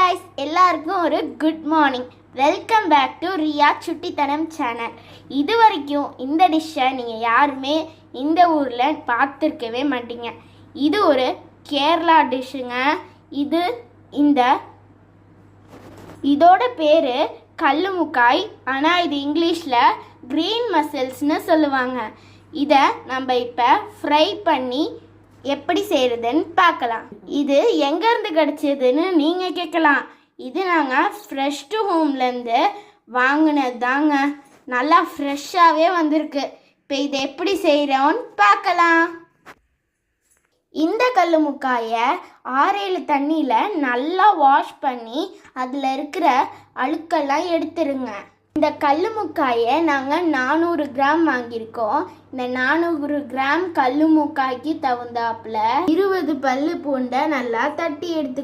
guys, எல்லாருக்கும் ஒரு good morning. Welcome back to Riya Suttithanam channel. இது வரைக்கும் இந்த டிஷ்ஷை நீங்கள் யாருமே இந்த ஊரில் பார்த்துருக்கவே மாட்டீங்க. இது ஒரு கேரளா டிஷ்ஷுங்க. இதோட பேர் கல்லுமுக்காய். ஆனால் இது இங்கிலீஷில் க்ரீன் மசில்ஸ்னு சொல்லுவாங்க. இதை நம்ம இப்போ ஃப்ரை பண்ணி எப்படி செய்கிறதுன்னு பார்க்கலாம். இது எங்கேருந்து கிடச்சிதுன்னு நீங்கள் கேட்கலாம். இது நாங்கள் ஃப்ரெஷ் டு ஹோம்லேருந்து வாங்கினது தாங்க. நல்லா ஃப்ரெஷ்ஷாகவே வந்திருக்கு. இப்போ இதை எப்படி செய்கிறோன்னு பார்க்கலாம். இந்த கல்லுமுக்காயை 6-7 தண்ணியில் நல்லா வாஷ் பண்ணி அதில் இருக்கிற அழுக்கெல்லாம் எடுத்துருங்க. இந்த கல்லுமுக்காயை நாங்கள் 400 கிராம் வாங்கியிருக்கோம். இந்த 400 கிராம் கல்லுமுக்காய்க்கு தகுந்தாப்புல 20 பல்லு பூண்டை நல்லா தட்டி எடுத்து